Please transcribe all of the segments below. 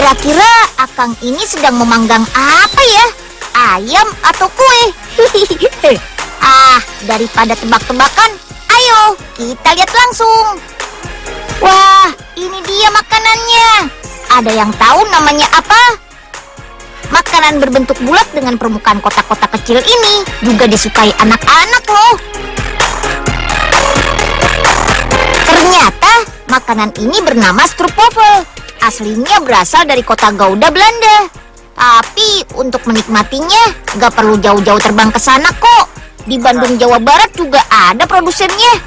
Kira-kira Akang ini sedang memanggang apa ya? Ayam atau kue? Daripada tebak-tebakan, ayo kita lihat langsung. Wah, ini dia makanannya. Ada yang tahu namanya apa? Makanan berbentuk bulat dengan permukaan kotak-kotak kecil ini juga disukai anak-anak loh. Ternyata makanan ini bernama stroopwafel. Aslinya berasal dari kota Gouda, Belanda. Tapi untuk menikmatinya gak perlu jauh-jauh terbang ke sana kok. Di Bandung, Jawa Barat juga ada produsennya.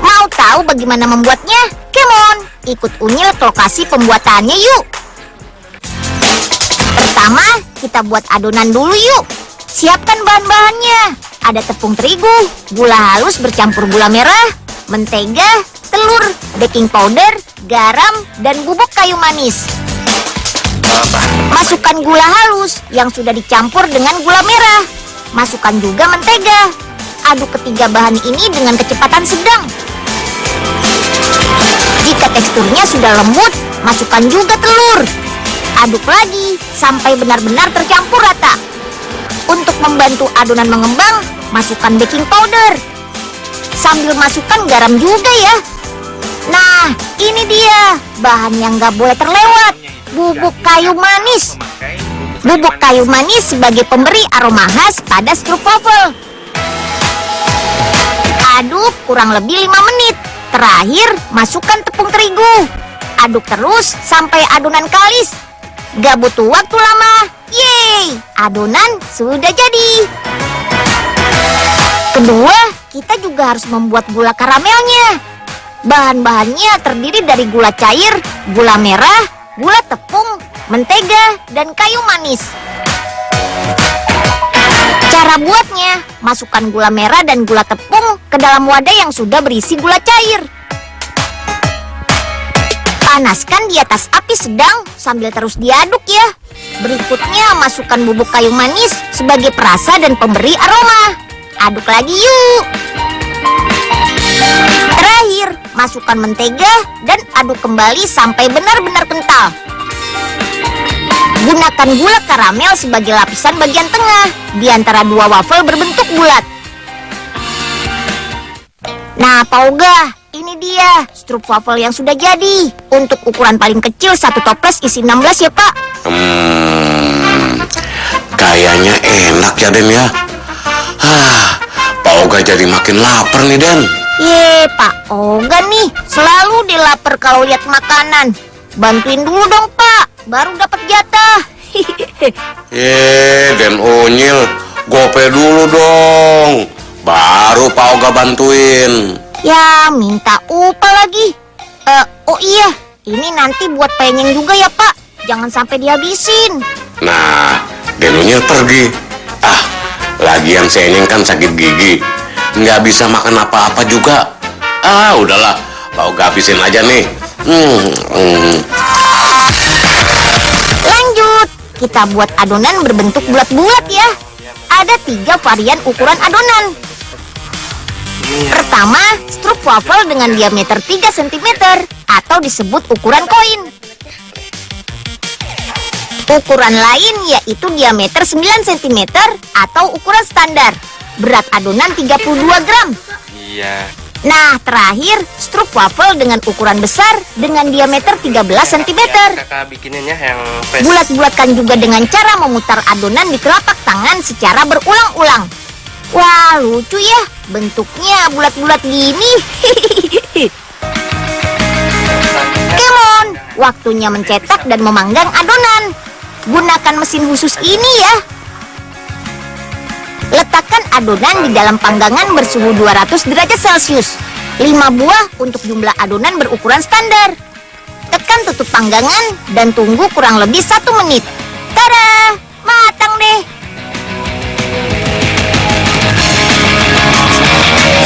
Mau tahu bagaimana membuatnya? Come on, ikut Unyil ke lokasi pembuatannya yuk. Pertama, kita buat adonan dulu yuk. Siapkan bahan-bahannya. Ada tepung terigu, gula halus bercampur gula merah, mentega, telur, baking powder, garam, dan bubuk kayu manis. Masukkan gula halus yang sudah dicampur dengan gula merah. Masukkan juga mentega. Aduk ketiga bahan ini dengan kecepatan sedang. Jika teksturnya sudah lembut, masukkan juga telur. Aduk lagi sampai benar-benar tercampur rata. Untuk membantu adonan mengembang, masukkan baking powder. Sambil masukkan garam juga ya. Nah, ini dia bahan yang gak boleh terlewat. Bubuk kayu manis. Bubuk kayu manis sebagai pemberi aroma khas pada stroopwafel. Aduk kurang lebih 5 menit. Terakhir, masukkan tepung terigu. Aduk terus sampai adonan kalis. Gak butuh waktu lama. Yeay, adonan sudah jadi. Kedua, kita juga harus membuat gula karamelnya. Bahan-bahannya terdiri dari gula cair, gula merah, gula tepung, mentega, dan kayu manis. Cara buatnya, masukkan gula merah dan gula tepung ke dalam wadah yang sudah berisi gula cair. Panaskan di atas api sedang sambil terus diaduk ya. Berikutnya, masukkan bubuk kayu manis sebagai perasa dan pemberi aroma. Aduk lagi yuk. Terakhir, masukkan mentega dan aduk kembali sampai benar-benar kental. Gunakan gula karamel sebagai lapisan bagian tengah di antara dua wafel berbentuk bulat. Nah, Pak Oga, ini dia stroopwafel yang sudah jadi. Untuk ukuran paling kecil, satu toples isi 16 ya, Pak. Kayaknya enak ya, Den ya. Pak Oga jadi makin lapar nih, Den. Pak Oga nih selalu dilapar kalau lihat makanan. Bantuin dulu dong, Pak, baru dapat jatah. Den Unyil, gope dulu dong, baru Pak Oga bantuin. Ya, minta upah lagi. Oh iya, ini nanti buat penyeng juga ya, Pak. Jangan sampai dihabisin. Nah, Den Unyil pergi. Lagian si Enyeng kan sakit gigi, nggak bisa makan apa-apa juga. Udahlah, Pak Oga habisin aja nih. Lanjut, kita buat adonan berbentuk bulat-bulat ya. Ada 3 varian ukuran adonan. Pertama, stroopwafel dengan diameter 3 cm atau disebut ukuran koin. Ukuran lain yaitu diameter 9 cm atau ukuran standar. Berat adonan 32 gram. Nah, terakhir, stroopwafel dengan ukuran besar dengan diameter 13 cm. Kakak bikininnya yang Bulat-bulatkan juga dengan cara memutar adonan di telapak tangan secara berulang-ulang. Wah, lucu ya, bentuknya bulat-bulat gini. Come on, waktunya mencetak dan memanggang adonan. Gunakan mesin khusus ini ya. Letakkan adonan di dalam panggangan bersuhu 200 derajat Celcius. 5 buah untuk jumlah adonan berukuran standar. Tekan tutup panggangan dan tunggu kurang lebih 1 menit. Tada! Matang deh.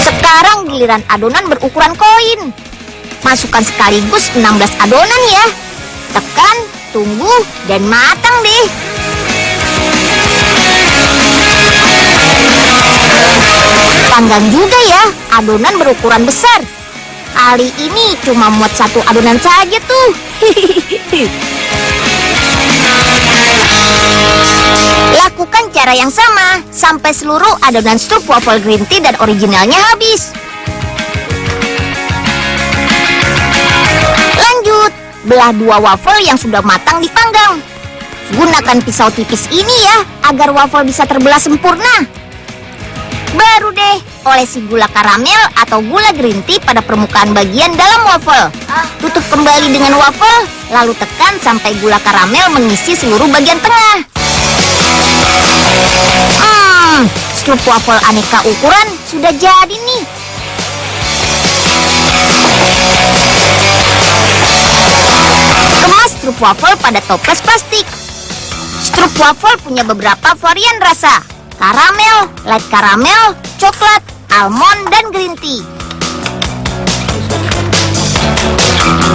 Sekarang giliran adonan berukuran koin. Masukkan sekaligus 16 adonan ya. Tekan, tunggu, dan matang deh. Panggang juga ya adonan berukuran besar. Kali ini cuma muat satu adonan saja tuh. Lakukan cara yang sama sampai seluruh adonan stroopwafel green tea dan originalnya habis. Lanjut, belah 2 waffle yang sudah matang dipanggang. Gunakan pisau tipis ini ya, agar waffle bisa terbelah sempurna. Baru deh, olesi gula karamel atau gula green tea pada permukaan bagian dalam waffle. Tutup kembali dengan waffle, lalu tekan sampai gula karamel mengisi seluruh bagian tengah. Stroopwafel aneka ukuran sudah jadi nih. Kemas stroopwafel pada toples plastik. Stroopwafel punya beberapa varian rasa: karamel, light karamel, coklat, almond, dan green tea.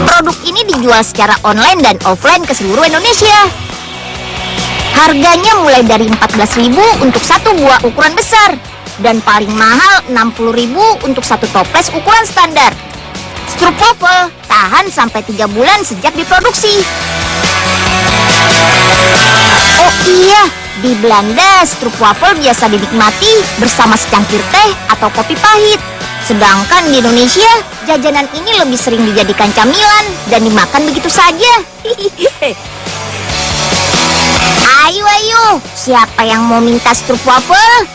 Produk ini dijual secara online dan offline ke seluruh Indonesia. Harganya mulai dari 14.000 untuk satu buah ukuran besar dan paling mahal 60.000 untuk satu toples ukuran standar. Stroopwafel tahan sampai 3 bulan sejak diproduksi. Oh iya, di Belanda stroopwafel biasa dinikmati bersama secangkir teh atau kopi pahit. Sedangkan di Indonesia, jajanan ini lebih sering dijadikan camilan dan dimakan begitu saja. Ayo, siapa yang mau minta stroopwafel?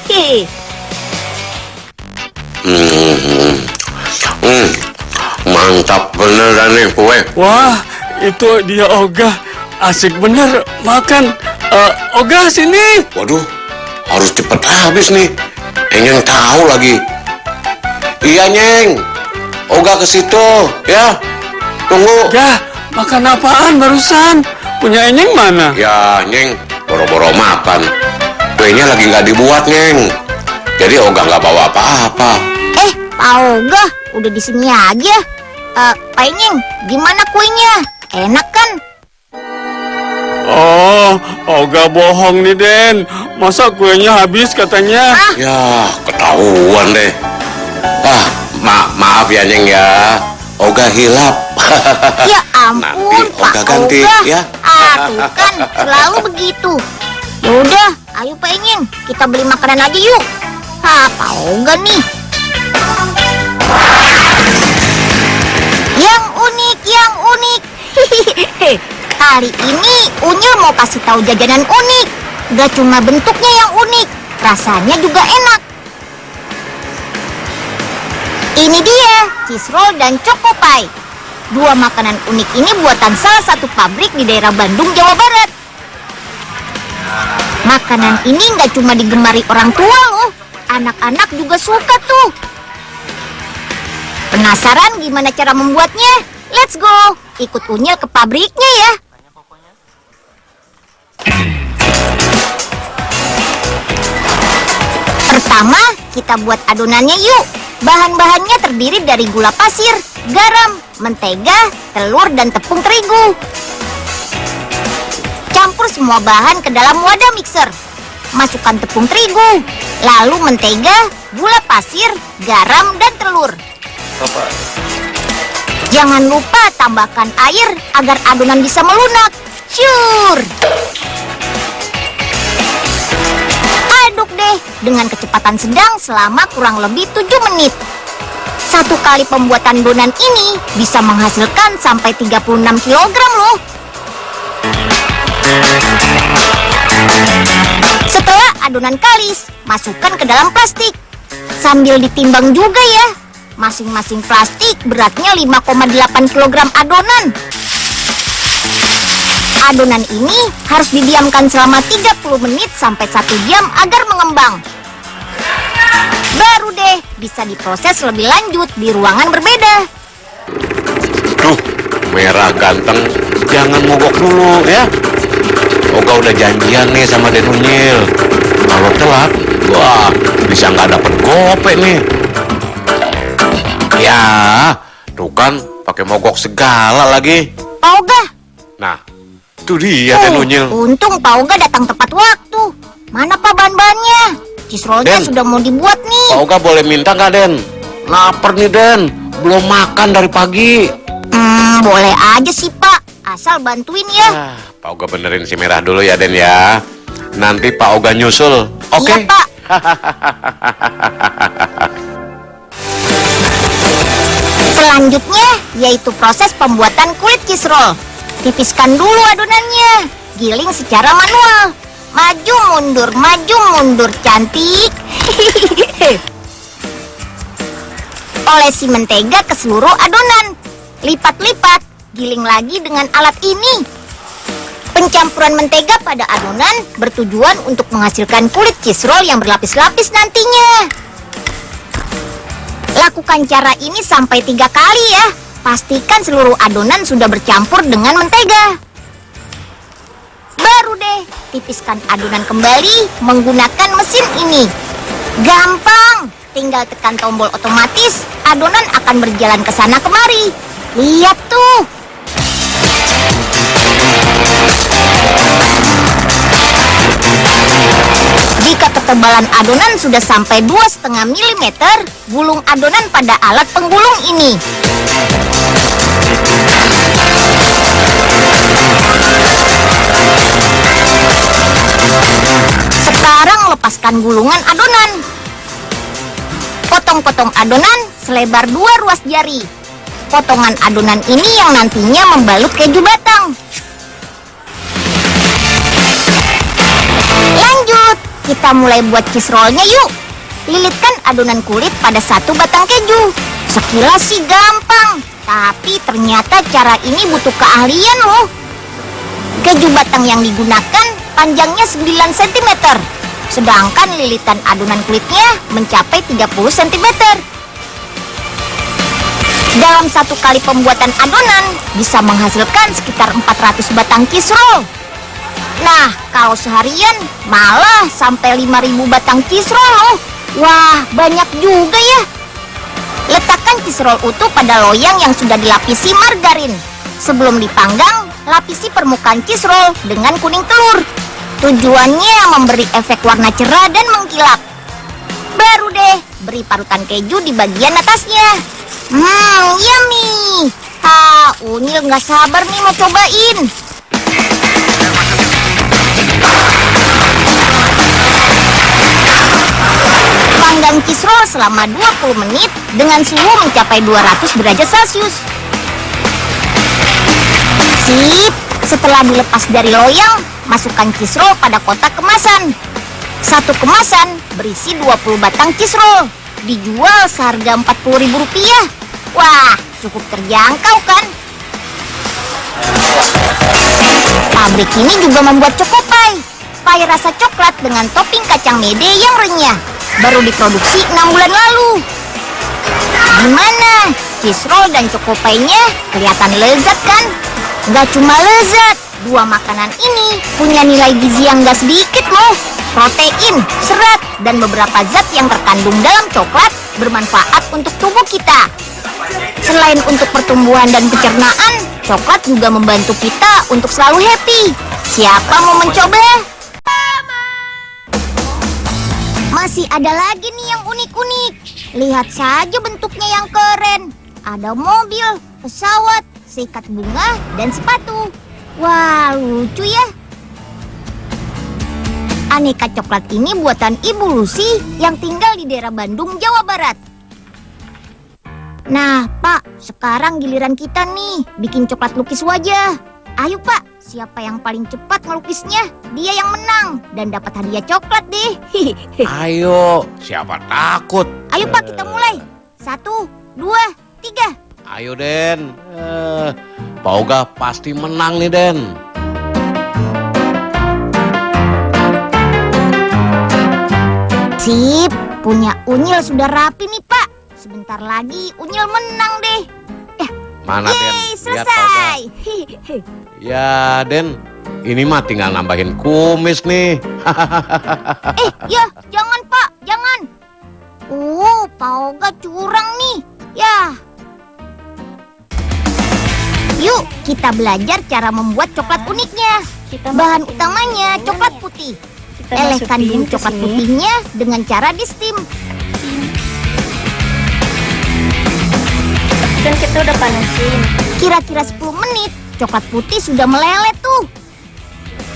Mantap beneran nih kue. Wah, itu dia Oga. Asik bener makan. Oga sini. Waduh, harus cepet habis nih. Enyeng tahu lagi. Iya, Nyeng. Oga ke situ, ya. Tunggu. Ya, makan apaan barusan? Punya Enyeng mana? Ya, Nyeng, boro-boro makan. Kuenya lagi nggak dibuat, Nyeng. Jadi Oga nggak bawa apa-apa. Pak Oga, udah di sini aja. Pak Enyeng, gimana kuenya? Enak kan? Oh, Oga bohong nih, Den. Masa kuenya habis katanya? Ya, ketahuan deh. Maaf ya, Nyeng ya. Oga hilap. Ya ampun, Nanti Pak Oga ganti, Oga. ya. Tuh kan, selalu begitu. Yaudah, ayo Pak Enyeng, kita beli makanan aja yuk. Pak Oga nih. Yang unik. Kali ini Unyil mau kasih tahu jajanan unik. Gak cuma bentuknya yang unik, rasanya juga enak. Ini dia, cheese roll dan choco pie. 2 makanan unik ini buatan salah satu pabrik di daerah Bandung, Jawa Barat. Makanan ini nggak cuma digemari orang tua loh, anak-anak juga suka tuh. Penasaran gimana cara membuatnya? Let's go, ikut Unyil ke pabriknya ya. Pertama, kita buat adonannya yuk. Bahan-bahannya terdiri dari gula pasir, garam, mentega, telur, dan tepung terigu. Campur semua bahan ke dalam wadah mixer. Masukkan tepung terigu, lalu mentega, gula pasir, garam, dan telur. Jangan lupa tambahkan air agar adonan bisa melunak. Syur! Aduk deh dengan kecepatan sedang selama kurang lebih 7 menit. 1 kali pembuatan donan ini bisa menghasilkan sampai 36 kg loh. Setelah adonan kalis, masukkan ke dalam plastik. Sambil ditimbang juga ya. Masing-masing plastik beratnya 5,8 kg adonan. Adonan ini harus didiamkan selama 30 menit sampai 1 jam agar mengembang. Baru deh bisa diproses lebih lanjut di ruangan berbeda. Duh, merah ganteng, jangan mogok dulu ya. Oga udah janjian nih sama Den Unyil. Kalau telat, wah bisa nggak dapet gope nih. Ya, tuh kan pakai mogok segala lagi. Pak Oga. Nah, itu dia Den Unyil. Untung Pak Oga datang tepat waktu. Mana Pak bahan-bahannya? Cheese rollnya Den. sudah mau dibuat nih. Pak Oga boleh minta nggak Den? Lapar nih Den, belum makan dari pagi. Boleh aja sih Pak, asal bantuin ya. Pak Oga benerin si Merah dulu ya Den ya. Nanti Pak Oga nyusul, oke? Iya Pak. Selanjutnya yaitu proses pembuatan kulit cheese roll. Tipiskan dulu adonannya, giling secara manual. Maju mundur, cantik. Olesi mentega ke seluruh adonan. Lipat-lipat, giling lagi dengan alat ini. Pencampuran mentega pada adonan bertujuan untuk menghasilkan kulit cheese roll yang berlapis-lapis nantinya. Lakukan cara ini sampai 3 kali ya. Pastikan seluruh adonan sudah bercampur dengan mentega. Baru deh, tipiskan adonan kembali menggunakan mesin ini. Gampang, tinggal tekan tombol otomatis, adonan akan berjalan ke sana kemari. Lihat tuh. Jika ketebalan adonan sudah sampai 2,5 mm, gulung adonan pada alat penggulung ini. Sekarang lepaskan gulungan adonan. Potong-potong adonan selebar 2 ruas jari. Potongan adonan ini yang nantinya membalut keju batang. Lanjut, kita mulai buat cheese rollnya yuk. Lilitkan adonan kulit pada 1 batang keju. Sekilas sih gampang, tapi ternyata cara ini butuh keahlian loh. Keju batang yang digunakan panjangnya 9 cm, sedangkan lilitan adonan kulitnya mencapai 30 cm. Dalam 1 kali pembuatan adonan bisa menghasilkan sekitar 400 batang cheese roll. Nah, kalau seharian malah sampai 5.000 batang cheese roll loh. Wah, banyak juga ya. Letakkan cheese roll utuh pada loyang yang sudah dilapisi margarin. Sebelum dipanggang, lapisi permukaan cheese roll dengan kuning telur. Tujuannya memberi efek warna cerah dan mengkilap. Baru deh, beri parutan keju di bagian atasnya. Yummy. Unyil nggak sabar nih mau cobain. Panggang cheese roll selama 20 menit dengan suhu mencapai 200 derajat Celcius. Sip, setelah dilepas dari loyang, masukkan cheese roll pada kotak kemasan. 1 kemasan berisi 20 batang cheese roll. Dijual seharga Rp40.000. Wah, cukup terjangkau kan? Pabrik ini juga membuat Choco-Pie, pie rasa coklat dengan topping kacang mede yang renyah. Baru diproduksi 6 bulan lalu. Gimana? Cheese roll dan Choco-Pie-nya kelihatan lezat kan? Gak cuma lezat, 2 makanan ini punya nilai gizi yang gak sedikit loh. Protein, serat, dan beberapa zat yang terkandung dalam coklat bermanfaat untuk tubuh kita. Selain untuk pertumbuhan dan pencernaan, coklat juga membantu kita untuk selalu happy. Siapa mau mencoba? Masih ada lagi nih yang unik-unik. Lihat saja bentuknya yang keren. Ada mobil, pesawat, seikat bunga, dan sepatu. Wah, lucu ya. Aneka coklat ini buatan Ibu Lucy yang tinggal di daerah Bandung, Jawa Barat. Nah, Pak, sekarang giliran kita nih bikin coklat lukis wajah. Ayo, Pak, siapa yang paling cepat ngelukisnya, dia yang menang dan dapat hadiah coklat deh. Ayo, siapa takut? Ayo, Pak, kita mulai. 1, 2, 3. Ayo, Den. Pak Oga pasti menang nih, Den. Sip, punya Unyil sudah rapi nih, Pak. Sebentar lagi Unyil menang deh. Mana, Den? Yeay, Lihat, Pak Oga. selesai. Ya, Den. Ini mah tinggal nambahin kumis nih. Ya, jangan, Pak, jangan. Pak Oga curang nih. Ya. Yuk, kita belajar cara membuat coklat uniknya. Bahan utamanya coklat putih. Elehkan dulu coklat putihnya dengan cara di steam. Kan kita udah panasin. Kira-kira 10 menit, coklat putih sudah meleleh tuh.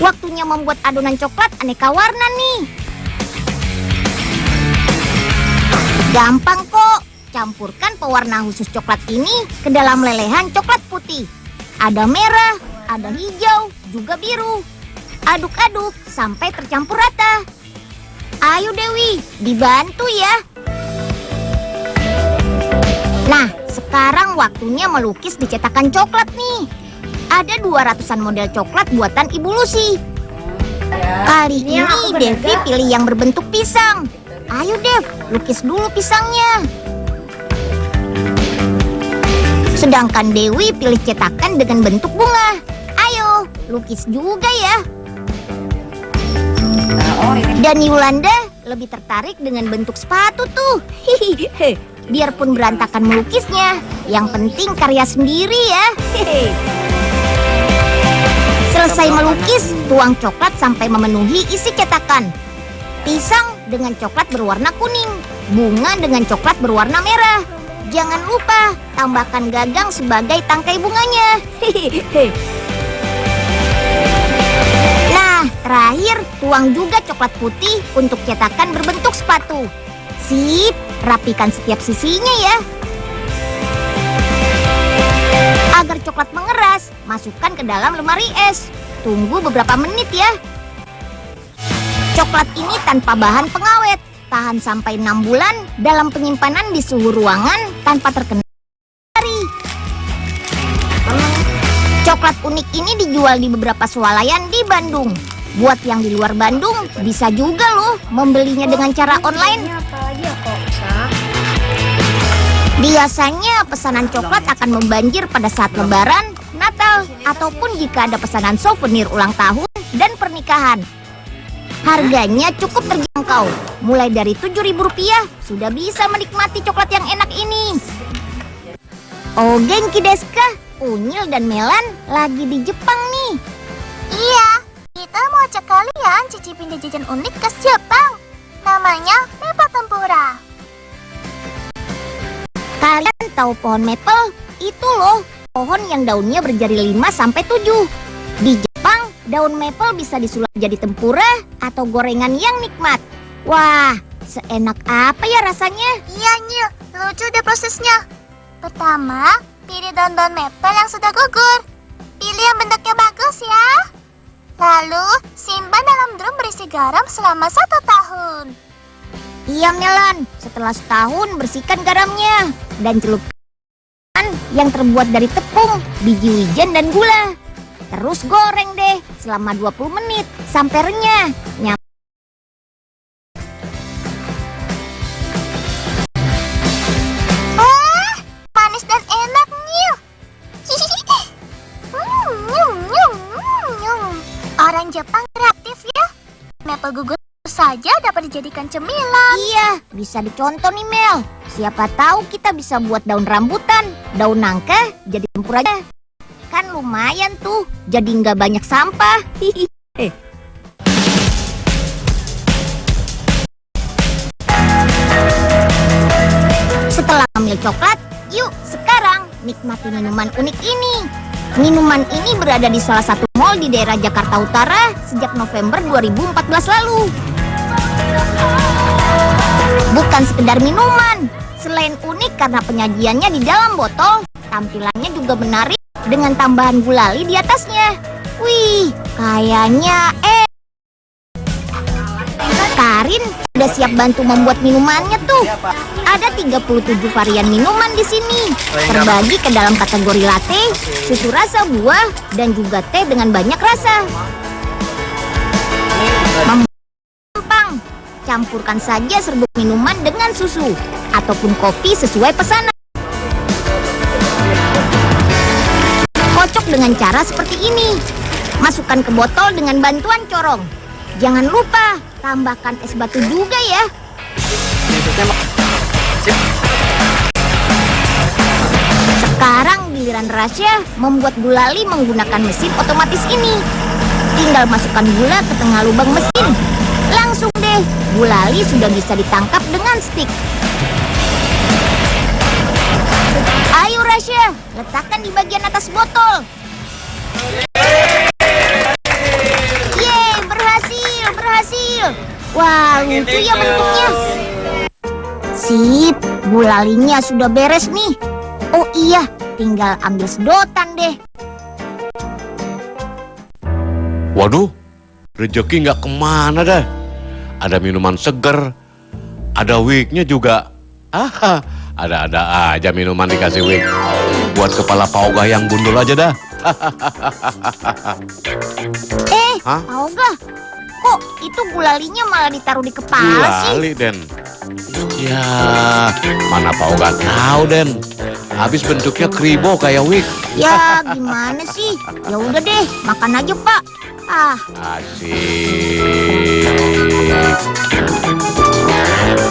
Waktunya membuat adonan coklat aneka warna nih. Gampang kok. Campurkan pewarna khusus coklat ini ke dalam lelehan coklat putih. Ada merah, ada hijau, juga biru. Aduk-aduk sampai tercampur rata. Ayo Dewi, dibantu ya. Nah, sekarang waktunya melukis di cetakan coklat nih. Ada 200-an model coklat buatan Ibu Lucy. Kali ini Devi pilih yang berbentuk pisang. Ayo Dev, lukis dulu pisangnya. Sedangkan Dewi pilih cetakan dengan bentuk bunga. Ayo, lukis juga ya. Dan Yulanda lebih tertarik dengan bentuk sepatu tuh. Hihihi. Biarpun berantakan melukisnya, yang penting karya sendiri ya. Selesai melukis, tuang coklat sampai memenuhi isi cetakan. Pisang dengan coklat berwarna kuning, bunga dengan coklat berwarna merah. Jangan lupa tambahkan gagang sebagai tangkai bunganya. Nah, terakhir tuang juga coklat putih untuk cetakan berbentuk sepatu. Sip, rapikan setiap sisinya ya. Agar coklat mengeras, masukkan ke dalam lemari es. Tunggu beberapa menit ya. Coklat ini tanpa bahan pengawet, tahan sampai 6 bulan dalam penyimpanan di suhu ruangan tanpa terkena matahari. Coklat unik ini dijual di beberapa swalayan di Bandung. Buat yang di luar Bandung, bisa juga loh membelinya dengan cara online. Ini apa lagi ya kok, Sa? Biasanya pesanan coklat akan membanjir pada saat Lebaran, Natal, ataupun jika ada pesanan souvenir ulang tahun dan pernikahan. Harganya cukup terjangkau, mulai dari Rp7.000 sudah bisa menikmati coklat yang enak ini. Oh, genki desu ka? Unyil dan Melan lagi di Jepang nih. Iya, kita mau ajak kalian cicipin jajanan unik khas Jepang. Namanya maple tempura. Kalian tahu pohon maple? Itu loh, pohon yang daunnya berjari 5-7. Di Jepang, daun maple bisa disulap jadi tempura atau gorengan yang nikmat. Wah, seenak apa ya rasanya? Iya, Nyil, lucu deh prosesnya. Pertama, pilih daun-daun maple yang sudah gugur. Pilih yang bentuknya bagus ya. Lalu, simpan dalam drum berisi garam selama 1 tahun. Iya Melan, setelah setahun bersihkan garamnya dan celupkan yang terbuat dari tepung, biji wijen dan gula. Terus goreng deh selama 20 menit sampai renyah. Wah, manis dan enak, Nyil. Orang Jepang kreatif ya. Maple gugur saja dapat dijadikan cemilan. Iya, bisa dicontoh nih Mel. Siapa tahu kita bisa buat daun rambutan, daun nangka jadi tempura. Kan lumayan tuh, jadi nggak banyak sampah. Setelah ambil coklat, yuk sekarang nikmati minuman unik ini. Minuman ini berada di salah satu mall di daerah Jakarta Utara sejak November 2014 lalu. Bukan sekedar minuman, selain unik karena penyajiannya di dalam botol, tampilannya juga menarik dengan tambahan gulali di atasnya. Wih, kayaknya Karin sudah siap bantu membuat minumannya tuh. Ada 37 varian minuman di sini, terbagi ke dalam kategori latte, susu rasa buah, dan juga teh dengan banyak rasa. Gampang, campurkan saja serbuk minuman dengan susu ataupun kopi sesuai pesanan. Kocok dengan cara seperti ini. Masukkan ke botol dengan bantuan corong. Jangan lupa tambahkan es batu juga ya. Sekarang giliran Rasya membuat gulali menggunakan mesin otomatis ini. Tinggal masukkan gula ke tengah lubang mesin. Langsung deh, gulali sudah bisa ditangkap dengan stick. Ayo Rasya. Letakkan di bagian atas botol. Yeay, berhasil. Wah, lucu ya bentuknya. Sip, gulalinya sudah beres nih. Oh iya, tinggal ambil sedotan deh. Waduh, rezeki nggak kemana dah. Ada minuman seger, ada wignya juga. Ada aja minuman dikasih wig. Buat kepala Pak Ogah yang gundul aja dah. Hah? Pak Ogah, kok itu gulalinya malah ditaruh di kepala sih? Gulali, Den. Ya, mana Pak Ogah tahu, Den. Habis bentuknya kribo kayak wig. Ya, gimana sih? Ya udah deh, makan aja, Pak. Asik.